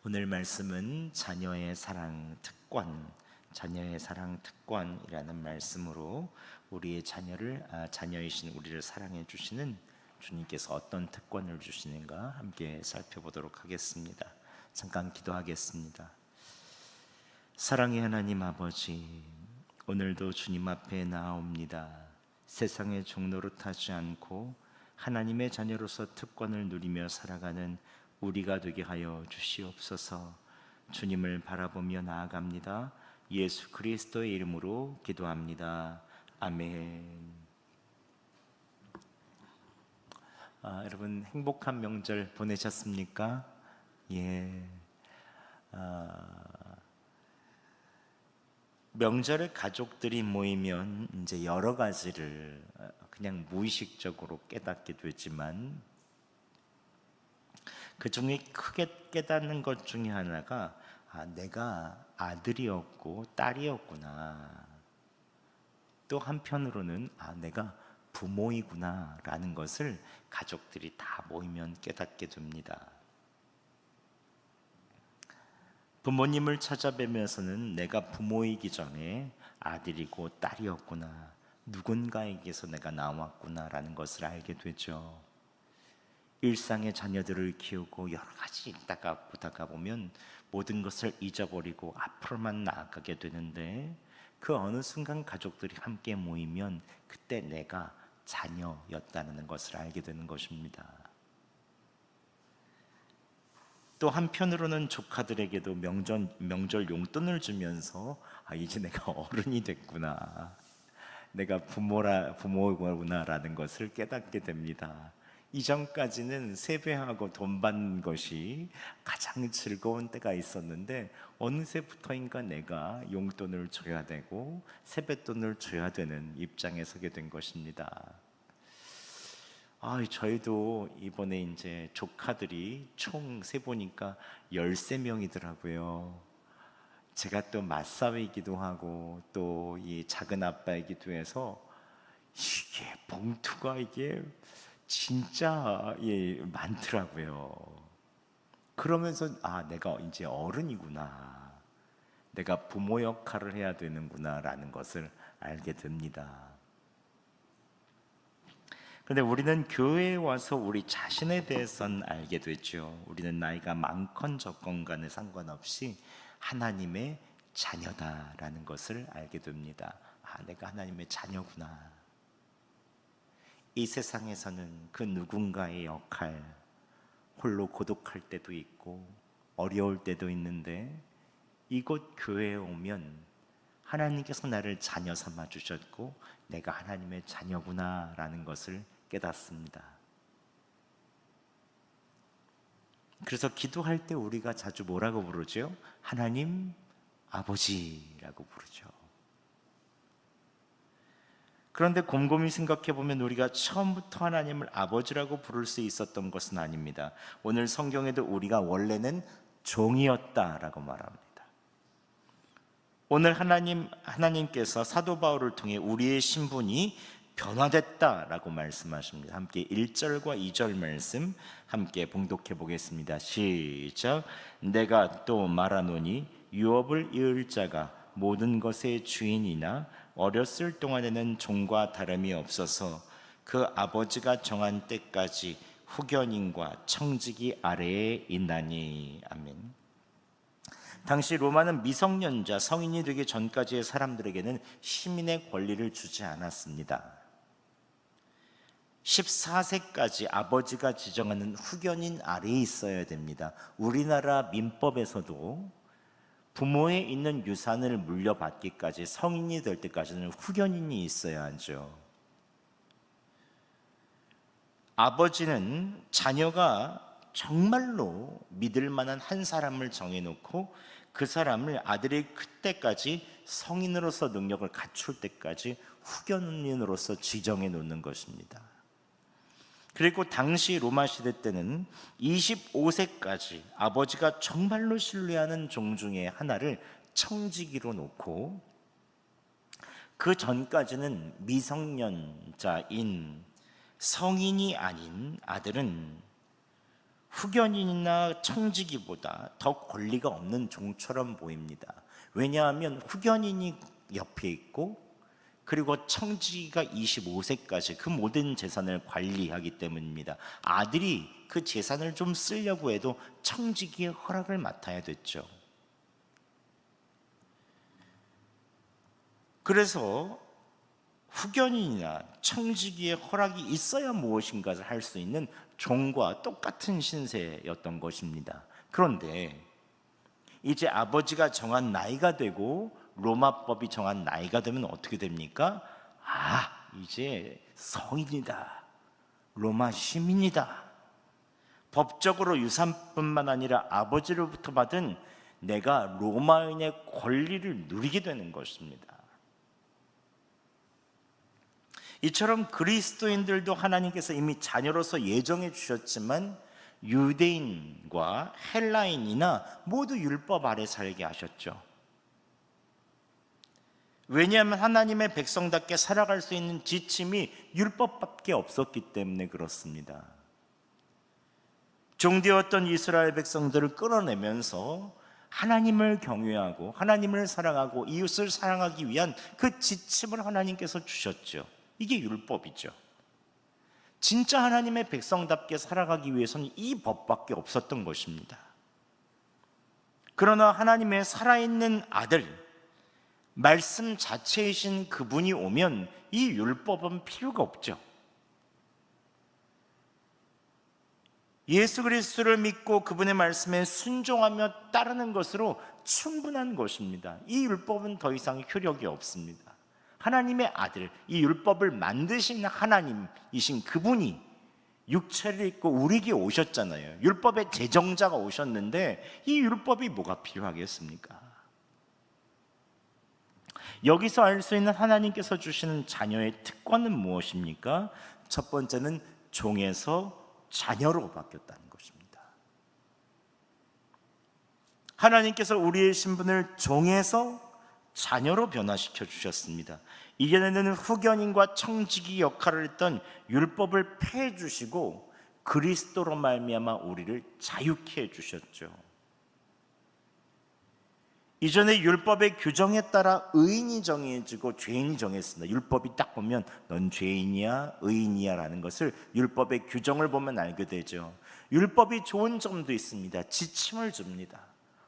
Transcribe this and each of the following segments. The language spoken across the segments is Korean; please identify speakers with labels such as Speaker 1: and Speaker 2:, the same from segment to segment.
Speaker 1: 오늘 말씀은 자녀의 사랑 특권이라는 말씀으로 우리의 자녀이신 우리를 사랑해 주시는 주님께서 어떤 특권을 주시는가 함께 살펴보도록 하겠습니다. 잠깐 기도하겠습니다. 사랑의 하나님 아버지, 오늘도 주님 앞에 나아옵니다. 세상의 종로로 타지 않고 하나님의 자녀로서 특권을 누리며 살아가는 우리가 되게 하여 주시옵소서. 주님을 바라보며 나아갑니다. 예수 그리스도의 이름으로 기도합니다. 아멘. 여러분 행복한 명절 보내셨습니까? 예. 명절에 가족들이 모이면 이제 여러 가지를 그냥 무의식적으로 깨닫게 되지만 그 중에 크게 깨닫는 것 중에 하나가 내가 아들이었고 딸이었구나. 또 한편으로는 내가 부모이구나 라는 것을 가족들이 다 모이면 깨닫게 됩니다. 부모님을 찾아뵈면서는 내가 부모이기 전에 아들이고 딸이었구나, 누군가에게서 내가 나왔구나 라는 것을 알게 되죠. 일상의 자녀들을 키우고 여러 가지 읽다가 보다가 보면 모든 것을 잊어버리고 앞으로만 나아가게 되는데, 그 어느 순간 가족들이 함께 모이면 그때 내가 자녀였다는 것을 알게 되는 것입니다. 또 한편으로는 조카들에게도 명절 용돈을 주면서 이제 내가 어른이 됐구나, 내가 부모구나 라는 것을 깨닫게 됩니다. 이전까지는 세배하고 돈 받는 것이 가장 즐거운 때가 있었는데 어느새부터인가 내가 용돈을 줘야 되고 세뱃돈을 줘야 되는 입장에 서게 된 것입니다. 저희도 이번에 이제 조카들이 총 세보니까 13명이더라고요. 제가 또 맞사위이기도 하고 또 이 작은 아빠이기도 해서 이게 봉투가 이게 진짜 많더라고요. 그러면서 내가 이제 어른이구나, 내가 부모 역할을 해야 되는구나 라는 것을 알게 됩니다. 그런데 우리는 교회에 와서 우리 자신에 대해서는 알게 되죠. 우리는 나이가 많건 적건간에 상관없이 하나님의 자녀다라는 것을 알게 됩니다. 내가 하나님의 자녀구나. 이 세상에서는 그 누군가의 역할, 홀로 고독할 때도 있고 어려울 때도 있는데, 이곳 교회에 오면 하나님께서 나를 자녀 삼아 주셨고 내가 하나님의 자녀구나 라는 것을 깨닫습니다. 그래서 기도할 때 우리가 자주 뭐라고 부르죠? 하나님 아버지라고 부르죠. 그런데 곰곰이 생각해 보면 우리가 처음부터 하나님을 아버지라고 부를 수 있었던 것은 아닙니다. 오늘 성경에도 우리가 원래는 종이었다라고 말합니다. 오늘 하나님께서 사도 바울을 통해 우리의 신분이 변화됐다라고 말씀하십니다. 함께 1절과 2절 말씀 함께 봉독해 보겠습니다. 시작. 내가 또 말하노니 유업을 이을 자가 모든 것의 주인이나 어렸을 동안에는 종과 다름이 없어서 그 아버지가 정한 때까지 후견인과 청지기 아래에 있나니. 아멘. 당시 로마는 미성년자, 성인이 되기 전까지의 사람들에게는 시민의 권리를 주지 않았습니다. 14세까지 아버지가 지정하는 후견인 아래에 있어야 됩니다. 우리나라 민법에서도 부모에 있는 유산을 물려받기까지, 성인이 될 때까지는 후견인이 있어야 하죠. 아버지는 자녀가 정말로 믿을 만한 한 사람을 정해놓고 그 사람을 아들이 그때까지 성인으로서 능력을 갖출 때까지 후견인으로서 지정해 놓는 것입니다. 그리고 당시 로마 시대 때는 25세까지 아버지가 정말로 신뢰하는 종 중에 하나를 청지기로 놓고, 그 전까지는 미성년자인 성인이 아닌 아들은 후견인이나 청지기보다 더 권리가 없는 종처럼 보입니다. 왜냐하면 후견인이 옆에 있고 그리고 청지기가 25세까지 그 모든 재산을 관리하기 때문입니다. 아들이 그 재산을 좀 쓰려고 해도 청지기의 허락을 맡아야 됐죠. 그래서 후견인이나 청지기의 허락이 있어야 무엇인가를 할 수 있는 종과 똑같은 신세였던 것입니다. 그런데 이제 아버지가 정한 나이가 되고 로마법이 정한 나이가 되면 어떻게 됩니까? 이제 성인이다. 로마 시민이다. 법적으로 유산뿐만 아니라 아버지로부터 받은 내가 로마인의 권리를 누리게 되는 것입니다. 이처럼 그리스도인들도 하나님께서 이미 자녀로서 예정해 주셨지만 유대인과 헬라인이나 모두 율법 아래 살게 하셨죠. 왜냐하면 하나님의 백성답게 살아갈 수 있는 지침이 율법밖에 없었기 때문에 그렇습니다. 종되었던 이스라엘 백성들을 끌어내면서 하나님을 경외하고 하나님을 사랑하고 이웃을 사랑하기 위한 그 지침을 하나님께서 주셨죠. 이게 율법이죠. 진짜 하나님의 백성답게 살아가기 위해서는 이 법밖에 없었던 것입니다. 그러나 하나님의 살아있는 아들, 말씀 자체이신 그분이 오면 이 율법은 필요가 없죠. 예수 그리스도를 믿고 그분의 말씀에 순종하며 따르는 것으로 충분한 것입니다. 이 율법은 더 이상 효력이 없습니다. 하나님의 아들, 이 율법을 만드신 하나님이신 그분이 육체를 입고 우리에게 오셨잖아요. 율법의 제정자가 오셨는데 이 율법이 뭐가 필요하겠습니까? 여기서 알 수 있는 하나님께서 주시는 자녀의 특권은 무엇입니까? 첫 번째는 종에서 자녀로 바뀌었다는 것입니다. 하나님께서 우리의 신분을 종에서 자녀로 변화시켜 주셨습니다. 이전에는 후견인과 청지기 역할을 했던 율법을 폐해 주시고 그리스도로 말미암아 우리를 자유케 해 주셨죠. 이전에 율법의 규정에 따라 의인이 정해지고 죄인이 정했습니다. 율법이 딱 보면 넌 죄인이야 의인이야 라는 것을 율법의 규정을 보면 알게 되죠. 율법이 좋은 점도 있습니다. 지침을 줍니다.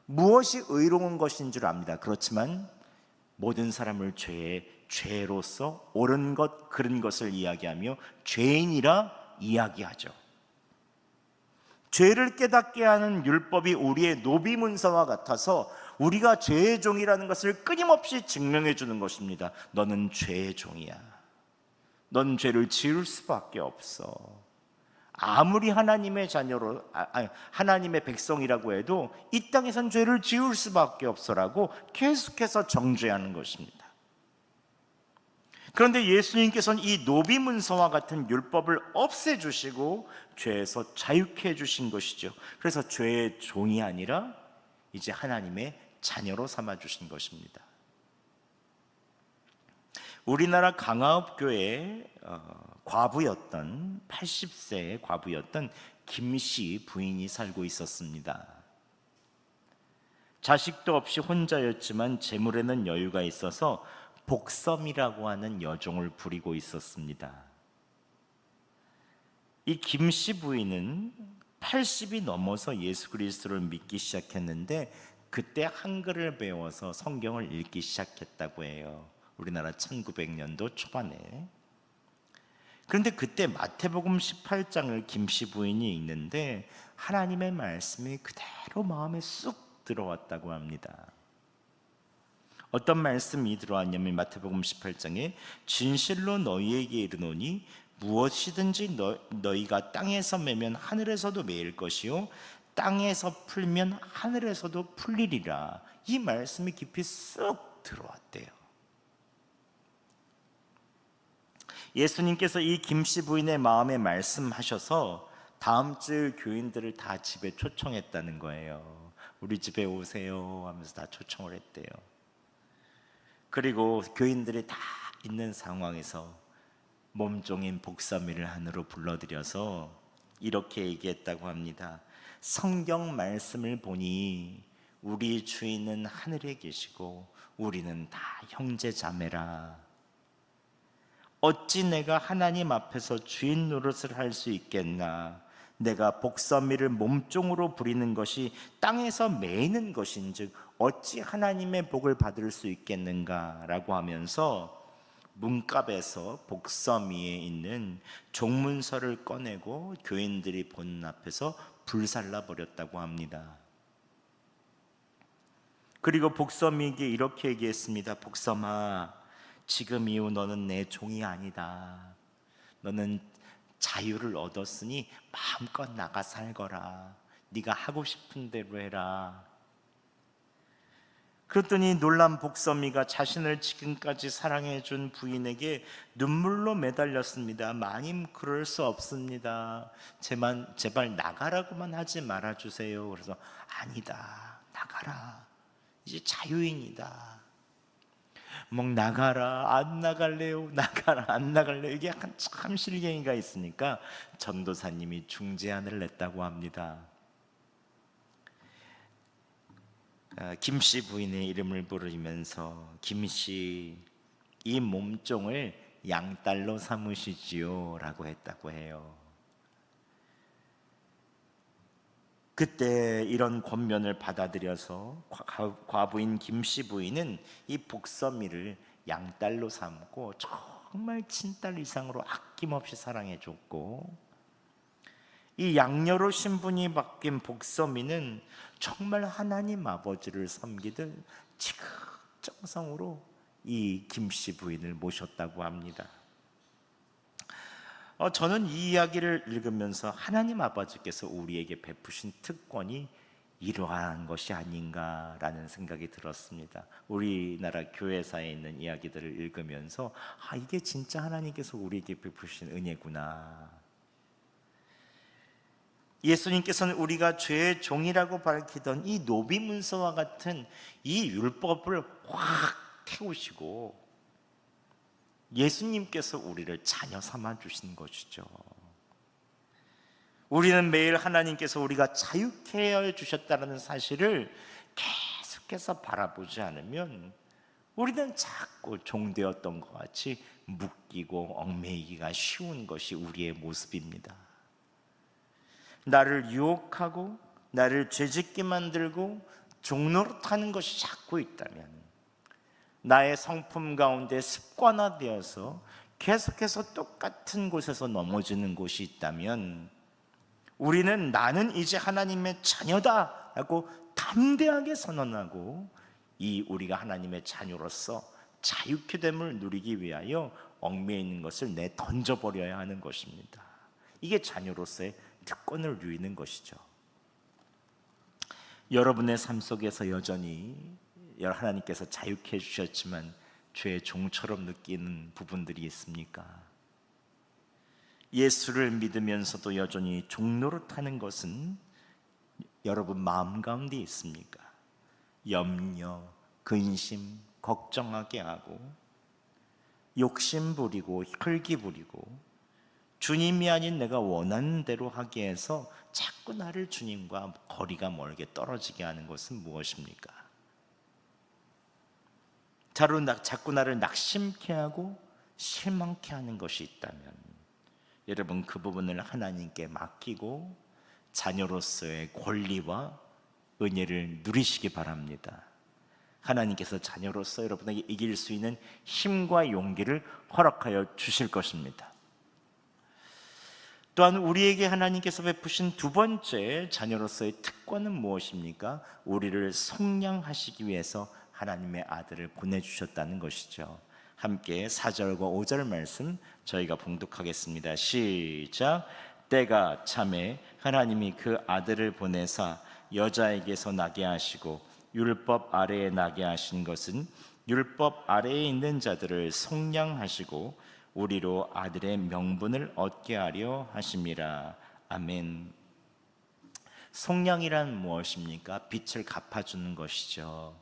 Speaker 1: 무엇이 의로운 것인 줄 압니다. 그렇지만 모든 사람을 죄로서 옳은 것 그른 것을 이야기하며 죄인이라 이야기하죠. 죄를 깨닫게 하는 율법이 우리의 노비문서와 같아서 우리가 죄의 종이라는 것을 끊임없이 증명해 주는 것입니다. 너는 죄의 종이야. 넌 죄를 지을 수밖에 없어. 아무리 하나님의 자녀로 하나님의 백성이라고 해도 이 땅에선 죄를 지을 수밖에 없어라고 계속해서 정죄하는 것입니다. 그런데 예수님께서는 이 노비문서와 같은 율법을 없애주시고 죄에서 자유케 해주신 것이죠. 그래서 죄의 종이 아니라 이제 하나님의 자녀로 삼아주신 것입니다. 우리나라 강화읍교회에 과부였던 80세의 과부였던 김씨 부인이 살고 있었습니다. 자식도 없이 혼자였지만 재물에는 여유가 있어서 복섬이라고 하는 여종을 부리고 있었습니다. 이 김씨 부인은 80이 넘어서 예수 그리스도를 믿기 시작했는데 그때 한글을 배워서 성경을 읽기 시작했다고 해요. 우리나라 1900년도 초반에. 그런데 그때 마태복음 18장을 김씨 부인이 읽는데 하나님의 말씀이 그대로 마음에 쑥 들어왔다고 합니다. 어떤 말씀이 들어왔냐면 마태복음 18장에 진실로 너희에게 이르노니 무엇이든지 너희가 땅에서 매면 하늘에서도 매일 것이요 땅에서 풀면 하늘에서도 풀리리라. 이 말씀이 깊이 쑥 들어왔대요. 예수님께서 이 김씨 부인의 마음에 말씀하셔서 다음 주 교인들을 다 집에 초청했다는 거예요. 우리 집에 오세요 하면서 다 초청을 했대요. 그리고 교인들이 다 있는 상황에서 몸종인 복사미를 안으로 불러들여서 이렇게 얘기했다고 합니다. 성경 말씀을 보니 우리 주인은 하늘에 계시고 우리는 다 형제 자매라. 어찌 내가 하나님 앞에서 주인 노릇을 할 수 있겠나? 내가 복선미를 몸종으로 부리는 것이 땅에서 매이는 것인즉 어찌 하나님의 복을 받을 수 있겠는가? 라고 하면서 문갑에서 복서미에 있는 종문서를 꺼내고 교인들이 보는 앞에서 불살라 버렸다고 합니다. 그리고 복서미에게 이렇게 얘기했습니다. 복서마, 지금 이후 너는 내 종이 아니다. 너는 자유를 얻었으니 마음껏 나가 살거라. 네가 하고 싶은 대로 해라. 그랬더니 놀란 복서미가 자신을 지금까지 사랑해준 부인에게 눈물로 매달렸습니다. 마님, 그럴 수 없습니다. 제발 나가라고만 하지 말아주세요. 그래서 아니다, 나가라. 이제 자유인이다. 뭐 나가라, 안 나갈래요, 나가라, 안 나갈래요. 이게 약간 참 실갱이가 있으니까 전도사님이 중재안을 냈다고 합니다. 김씨 부인의 이름을 부르면서 김씨, 이 몸종을 양딸로 삼으시지요 라고 했다고 해요. 그때 이런 권면을 받아들여서 과부인 김씨 부인은 이 복서미를 양딸로 삼고 정말 친딸 이상으로 아낌없이 사랑해줬고, 이 양녀로 신분이 바뀐 복서미는 정말 하나님 아버지를 섬기듯 지극정성으로 이 김씨 부인을 모셨다고 합니다. 저는 이 이야기를 읽으면서 하나님 아버지께서 우리에게 베푸신 특권이 이러한 것이 아닌가라는 생각이 들었습니다. 우리나라 교회사에 있는 이야기들을 읽으면서 이게 진짜 하나님께서 우리에게 베푸신 은혜구나. 예수님께서는 우리가 죄의 종이라고 밝히던 이 노비문서와 같은 이 율법을 확 태우시고 예수님께서 우리를 자녀 삼아 주신 것이죠. 우리는 매일 하나님께서 우리가 자유케 해 주셨다는 사실을 계속해서 바라보지 않으면 우리는 자꾸 종되었던 것 같이 묶이고 얽매이기가 쉬운 것이 우리의 모습입니다. 나를 유혹하고 나를 죄짓게 만들고 종노릇하는 것이 자꾸 있다면, 나의 성품 가운데 습관화되어서 계속해서 똑같은 곳에서 넘어지는 곳이 있다면, 우리는 나는 이제 하나님의 자녀다 라고 담대하게 선언하고 이 우리가 하나님의 자녀로서 자유케 됨을 누리기 위하여 얽매이는 것을 내던져버려야 하는 것입니다. 이게 자녀로서의 특권을 누리는 것이죠. 여러분의 삶 속에서 여전히 하나님께서 자유케 해주셨지만 죄의 종처럼 느끼는 부분들이 있습니까? 예수를 믿으면서도 여전히 종노릇하는 것은 여러분 마음 가운데 있습니까? 염려, 근심, 걱정하게 하고 욕심 부리고 혈기 부리고 주님이 아닌 내가 원하는 대로 하게 해서 자꾸 나를 주님과 거리가 멀게 떨어지게 하는 것은 무엇입니까? 자꾸 나를 낙심케 하고 실망케 하는 것이 있다면 여러분 그 부분을 하나님께 맡기고 자녀로서의 권리와 은혜를 누리시기 바랍니다. 하나님께서 자녀로서 여러분에게 이길 수 있는 힘과 용기를 허락하여 주실 것입니다. 또한 우리에게 하나님께서 베푸신 두 번째 자녀로서의 특권은 무엇입니까? 우리를 속량하시기 위해서 하나님의 아들을 보내주셨다는 것이죠. 함께 4절과 5절 말씀 저희가 봉독하겠습니다. 시작. 때가 차매 하나님이 그 아들을 보내사 여자에게서 나게 하시고 율법 아래에 나게 하신 것은 율법 아래에 있는 자들을 속량하시고 우리로 아들의 명분을 얻게 하려 하심이라. 아멘. 속량이란 무엇입니까? 빚을 갚아주는 것이죠.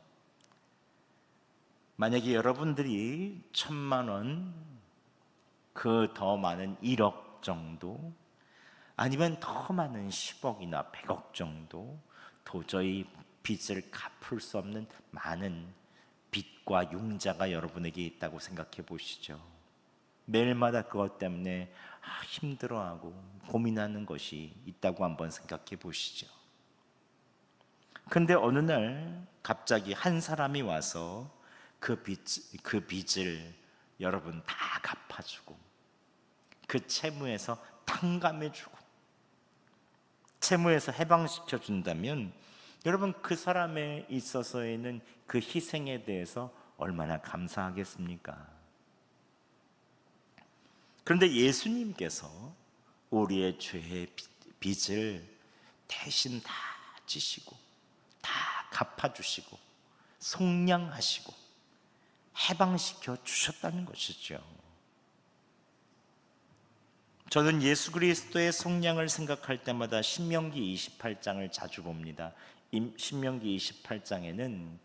Speaker 1: 만약에 여러분들이 1,000만 원, 그 더 많은 1억 정도, 아니면 더 많은 10억이나 100억 정도 도저히 빚을 갚을 수 없는 많은 빚과 융자가 여러분에게 있다고 생각해 보시죠. 매일마다 그것 때문에 힘들어하고 고민하는 것이 있다고 한번 생각해 보시죠. 그런데 어느 날 갑자기 한 사람이 와서 그 빚을 여러분 다 갚아주고 그 채무에서 탕감해주고 채무에서 해방시켜 준다면 여러분 그 사람에 있어서에는 그 희생에 대해서 얼마나 감사하겠습니까? 그런데 예수님께서 우리의 죄의 빚을 대신 다 지시고 다 갚아주시고 속량하시고 해방시켜 주셨다는 것이죠. 저는 예수 그리스도의 속량을 생각할 때마다 신명기 28장을 자주 봅니다. 신명기 28장에는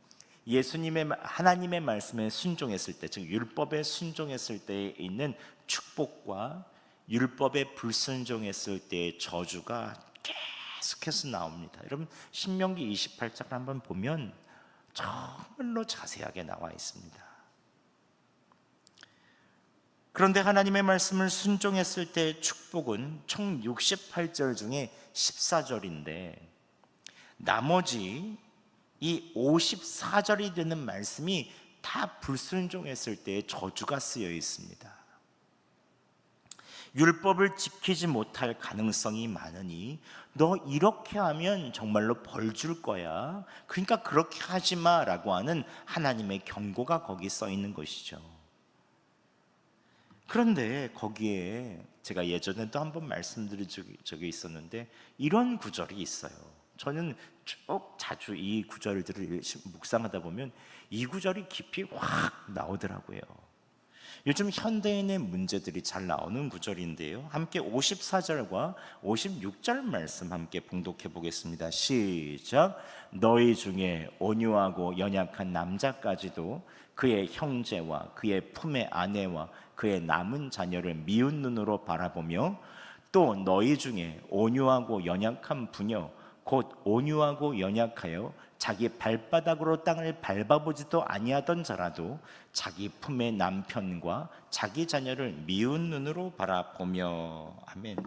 Speaker 1: 예수님의 하나님의 말씀에 순종했을 때, 즉 율법에 순종했을 때에 있는 축복과 율법에 불순종했을 때의 저주가 계속해서 나옵니다. 여러분 신명기 28장을 한번 보면 정말로 자세하게 나와 있습니다. 그런데 하나님의 말씀을 순종했을 때의 축복은 총 68절 중에 14절인데 나머지 이 54절이 되는 말씀이 다 불순종했을 때의 저주가 쓰여 있습니다. 율법을 지키지 못할 가능성이 많으니 너 이렇게 하면 정말로 벌 줄 거야. 그러니까 그렇게 하지 마라고 하는 하나님의 경고가 거기 써 있는 것이죠. 그런데 거기에 제가 예전에도 한번 말씀드린 적이 있었는데 이런 구절이 있어요. 저는 쭉 자주 이 구절들을 묵상하다 보면 이 구절이 깊이 확 나오더라고요. 요즘 현대인의 문제들이 잘 나오는 구절인데요. 함께 54절과 56절 말씀 함께 봉독해 보겠습니다. 시작. 너희 중에 온유하고 연약한 남자까지도 그의 형제와 그의 품의 아내와 그의 남은 자녀를 미운 눈으로 바라보며 또 너희 중에 온유하고 연약한 부녀 곧 온유하고 연약하여 자기 발바닥으로 땅을 밟아보지도 아니하던 자라도 자기 품의 남편과 자기 자녀를 미운 눈으로 바라보며. 아멘.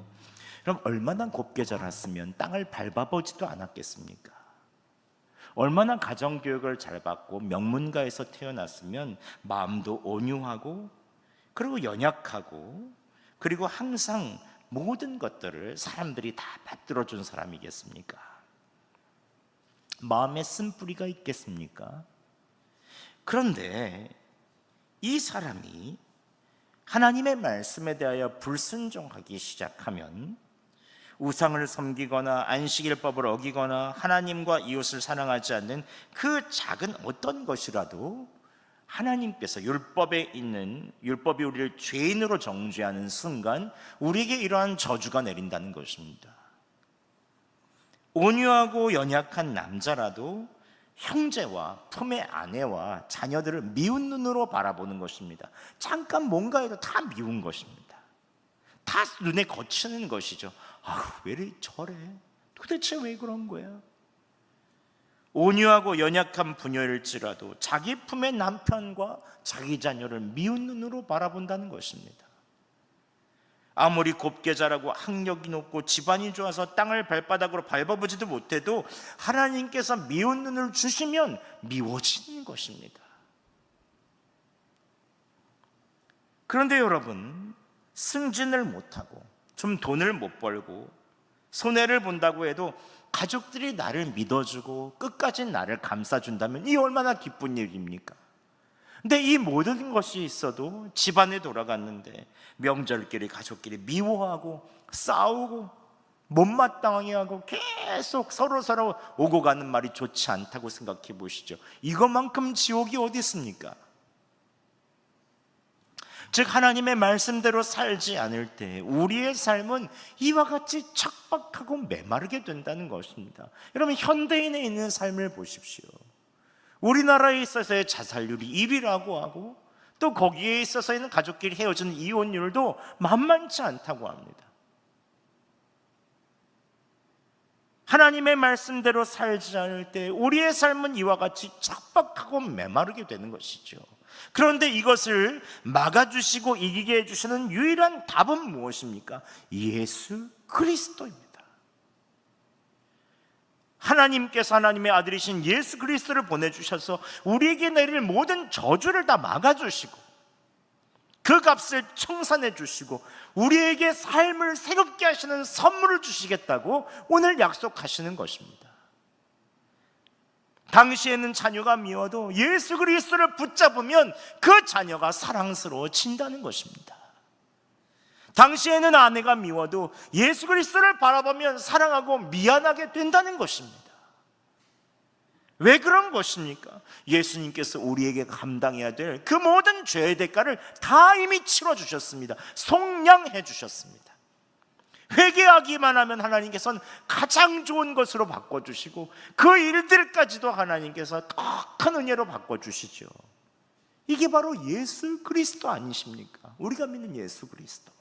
Speaker 1: 그럼 얼마나 곱게 자랐으면 땅을 밟아보지도 않았겠습니까? 얼마나 가정교육을 잘 받고 명문가에서 태어났으면 마음도 온유하고 그리고 연약하고 그리고 항상 모든 것들을 사람들이 다 받들어준 사람이겠습니까? 마음에 쓴뿌리가 있겠습니까? 그런데 이 사람이 하나님의 말씀에 대하여 불순종하기 시작하면 우상을 섬기거나 안식일법을 어기거나 하나님과 이웃을 사랑하지 않는 그 작은 어떤 것이라도 하나님께서 율법에 있는 율법이 우리를 죄인으로 정죄하는 순간 우리에게 이러한 저주가 내린다는 것입니다. 온유하고 연약한 남자라도 형제와 품의 아내와 자녀들을 미운 눈으로 바라보는 것입니다. 잠깐 뭔가 해도 다 미운 것입니다. 다 눈에 거치는 것이죠. 왜 이래 저래? 도대체 왜 그런 거야? 온유하고 연약한 부녀일지라도 자기 품의 남편과 자기 자녀를 미운 눈으로 바라본다는 것입니다. 아무리 곱게 자라고 학력이 높고 집안이 좋아서 땅을 발바닥으로 밟아보지도 못해도 하나님께서 미운 눈을 주시면 미워지는 것입니다. 그런데 여러분, 승진을 못하고 좀 돈을 못 벌고 손해를 본다고 해도 가족들이 나를 믿어주고 끝까지 나를 감싸준다면 이 얼마나 기쁜 일입니까? 근데 이 모든 것이 있어도 집안에 돌아갔는데 명절끼리 가족끼리 미워하고 싸우고 못마땅하게 하고 계속 서로 오고 가는 말이 좋지 않다고 생각해 보시죠. 이것만큼 지옥이 어디 있습니까? 즉 하나님의 말씀대로 살지 않을 때 우리의 삶은 이와 같이 척박하고 메마르게 된다는 것입니다. 여러분 현대인에 있는 삶을 보십시오. 우리나라에 있어서의 자살률이 1위라고 하고 또 거기에 있어서는 가족끼리 헤어지는 이혼율도 만만치 않다고 합니다. 하나님의 말씀대로 살지 않을 때 우리의 삶은 이와 같이 척박하고 메마르게 되는 것이죠. 그런데 이것을 막아주시고 이기게 해주시는 유일한 답은 무엇입니까? 예수 그리스도입니다. 하나님께서 하나님의 아들이신 예수 그리스도를 보내주셔서 우리에게 내릴 모든 저주를 다 막아주시고 그 값을 청산해 주시고 우리에게 삶을 새롭게 하시는 선물을 주시겠다고 오늘 약속하시는 것입니다. 당시에는 자녀가 미워도 예수 그리스도를 붙잡으면 그 자녀가 사랑스러워진다는 것입니다. 당시에는 아내가 미워도 예수 그리스도를 바라보면 사랑하고 미안하게 된다는 것입니다. 왜 그런 것입니까? 예수님께서 우리에게 감당해야 될 그 모든 죄의 대가를 다 이미 치러주셨습니다. 속량해 주셨습니다. 회개하기만 하면 하나님께서는 가장 좋은 것으로 바꿔주시고 그 일들까지도 하나님께서 더 큰 은혜로 바꿔주시죠. 이게 바로 예수 그리스도 아니십니까? 우리가 믿는 예수 그리스도,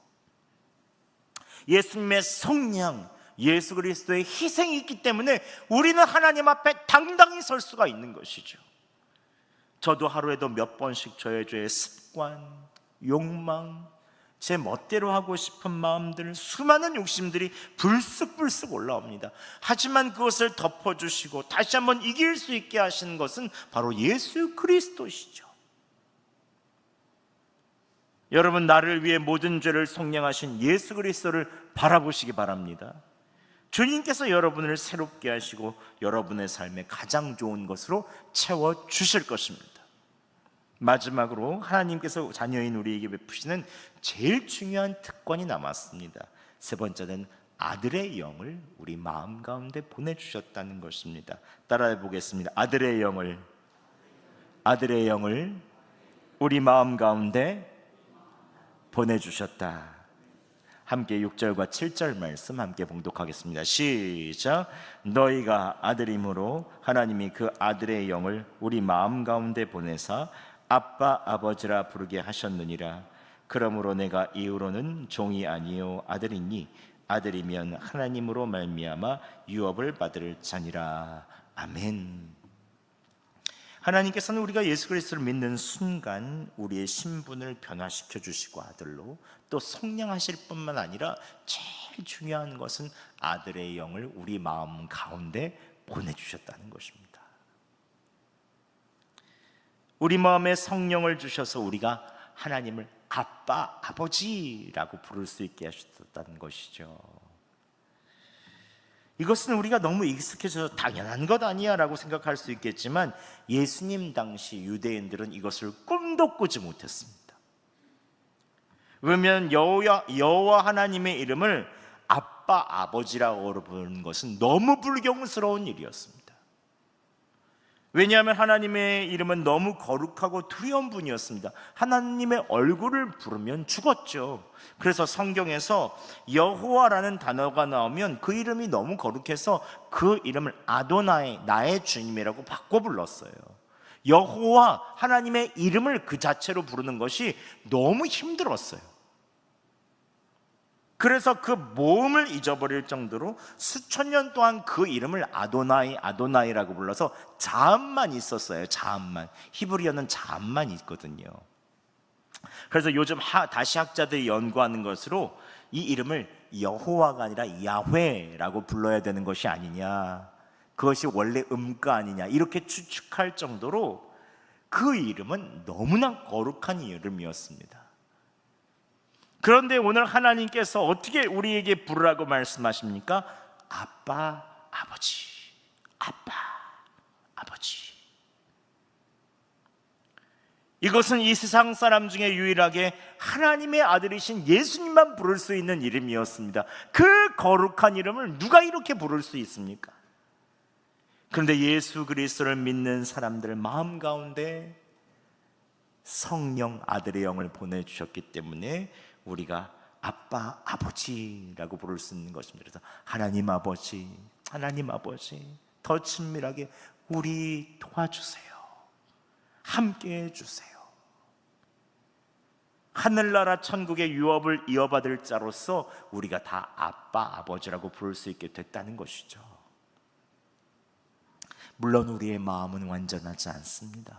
Speaker 1: 예수님의 속량, 예수 그리스도의 희생이 있기 때문에 우리는 하나님 앞에 당당히 설 수가 있는 것이죠. 저도 하루에도 몇 번씩 저의 죄의 습관, 욕망, 제 멋대로 하고 싶은 마음들, 수많은 욕심들이 불쑥불쑥 올라옵니다. 하지만 그것을 덮어주시고 다시 한번 이길 수 있게 하시는 것은 바로 예수 그리스도시죠. 여러분, 나를 위해 모든 죄를 속량하신 예수 그리스도를 바라보시기 바랍니다. 주님께서 여러분을 새롭게 하시고 여러분의 삶에 가장 좋은 것으로 채워주실 것입니다. 마지막으로 하나님께서 자녀인 우리에게 베푸시는 제일 중요한 특권이 남았습니다. 세 번째는 아들의 영을 우리 마음 가운데 보내주셨다는 것입니다. 따라해 보겠습니다. 아들의 영을 우리 마음 가운데 보내주셨다. 함께 6절과 7절 말씀 함께 봉독하겠습니다. 시작. 너희가 아들이므로 하나님이 그 아들의 영을 우리 마음 가운데 보내사 아빠 아버지라 부르게 하셨느니라. 그러므로 내가 이후로는 종이 아니요 아들이니 아들이면 하나님으로 말미암아 유업을 받을 자니라. 아멘. 하나님께서는 우리가 예수 그리스도를 믿는 순간 우리의 신분을 변화시켜 주시고 아들로 또 속량하실 뿐만 아니라 제일 중요한 것은 아들의 영을 우리 마음 가운데 보내주셨다는 것입니다. 우리 마음에 성령을 주셔서 우리가 하나님을 아빠, 아버지라고 부를 수 있게 하셨다는 것이죠. 이것은 우리가 너무 익숙해져서 당연한 것 아니야 라고 생각할 수 있겠지만 예수님 당시 유대인들은 이것을 꿈도 꾸지 못했습니다. 왜냐하면 여호와 하나님의 이름을 아빠, 아버지라고 부르는 것은 너무 불경스러운 일이었습니다. 왜냐하면 하나님의 이름은 너무 거룩하고 두려운 분이었습니다. 하나님의 얼굴을 부르면 죽었죠. 그래서 성경에서 여호와라는 단어가 나오면 그 이름이 너무 거룩해서 그 이름을 아도나이, 나의 주님이라고 바꿔 불렀어요. 여호와, 하나님의 이름을 그 자체로 부르는 것이 너무 힘들었어요. 그래서 그 모음을 잊어버릴 정도로 수천 년 동안 그 이름을 아도나이라고 불러서 자음만 있었어요. 자음만. 히브리어는 자음만 있거든요. 그래서 요즘 다시 학자들이 연구하는 것으로 이 이름을 여호와가 아니라 야훼라고 불러야 되는 것이 아니냐, 그것이 원래 음가 아니냐, 이렇게 추측할 정도로 그 이름은 너무나 거룩한 이름이었습니다. 그런데 오늘 하나님께서 어떻게 우리에게 부르라고 말씀하십니까? 아빠, 아버지. 아빠, 아버지. 이것은 이 세상 사람 중에 유일하게 하나님의 아들이신 예수님만 부를 수 있는 이름이었습니다. 그 거룩한 이름을 누가 이렇게 부를 수 있습니까? 그런데 예수 그리스도를 믿는 사람들 마음 가운데 성령, 아들의 영을 보내주셨기 때문에 우리가 아빠, 아버지라고 부를 수 있는 것입니다. 그래서 하나님 아버지, 하나님 아버지, 더 친밀하게 우리 도와주세요. 함께 해주세요. 하늘나라 천국의 유업을 이어받을 자로서 우리가 다 아빠, 아버지라고 부를 수 있게 됐다는 것이죠. 물론 우리의 마음은 완전하지 않습니다.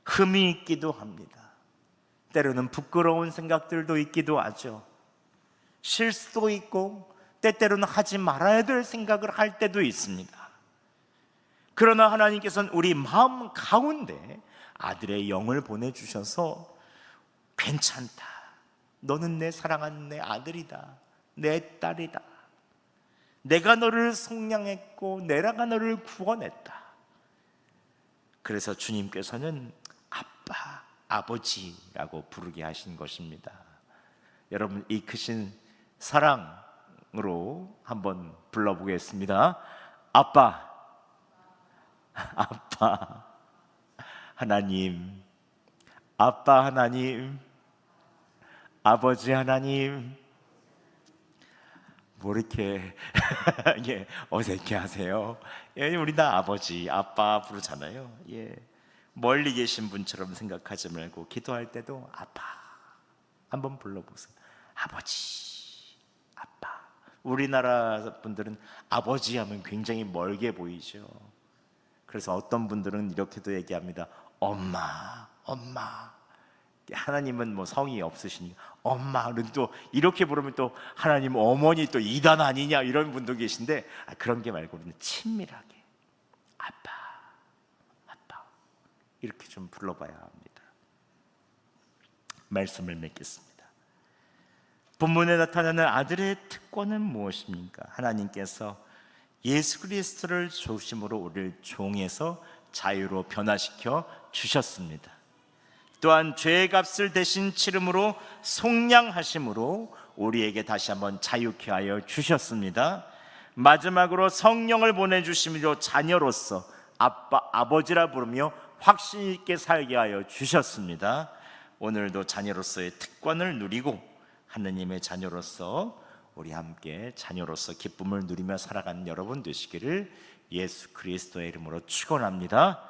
Speaker 1: 흠이 있기도 합니다. 때로는 부끄러운 생각들도 있기도 하죠. 실수도 있고 때때로는 하지 말아야 될 생각을 할 때도 있습니다. 그러나 하나님께서는 우리 마음 가운데 아들의 영을 보내주셔서 괜찮다, 너는 내 사랑하는 내 아들이다, 내 딸이다, 내가 너를 속량했고 내가 너를 구원했다. 그래서 주님께서는 아빠, 아버지라고 부르게 하신 것입니다. 여러분, 이 크신 사랑으로 한번 불러보겠습니다. 아빠, 아빠 하나님, 아빠 하나님, 아버지 하나님. 뭐 이렇게 예, 어색해 하세요? 예, 우리 다 아버지, 아빠 부르잖아요. 예, 멀리 계신 분처럼 생각하지 말고 기도할 때도 아빠 한번 불러보세요. 아버지, 아빠. 우리나라 분들은 아버지 하면 굉장히 멀게 보이죠. 그래서 어떤 분들은 이렇게도 얘기합니다. 엄마, 엄마. 하나님은 뭐 성이 없으시니까 엄마는 또 이렇게 부르면 또 하나님 어머니 또 이단 아니냐 이런 분도 계신데, 그런 게 말고는 친밀하게 아빠, 아빠 이렇게 좀 불러봐야 합니다. 말씀을 맺겠습니다. 본문에 나타나는 아들의 특권은 무엇입니까? 하나님께서 예수 그리스도를 중심으로 우리를 종에서 자유로 변화시켜 주셨습니다. 또한 죄의 값을 대신 치름으로 속량하심으로 우리에게 다시 한번 자유케 하여 주셨습니다. 마지막으로 성령을 보내주심으로 자녀로서 아빠, 아버지라 부르며 확신 있게 살게 하여 주셨습니다. 오늘도 자녀로서의 특권을 누리고 하느님의 자녀로서 우리 함께 자녀로서 기쁨을 누리며 살아가는 여러분 되시기를 예수 그리스도의 이름으로 축원합니다.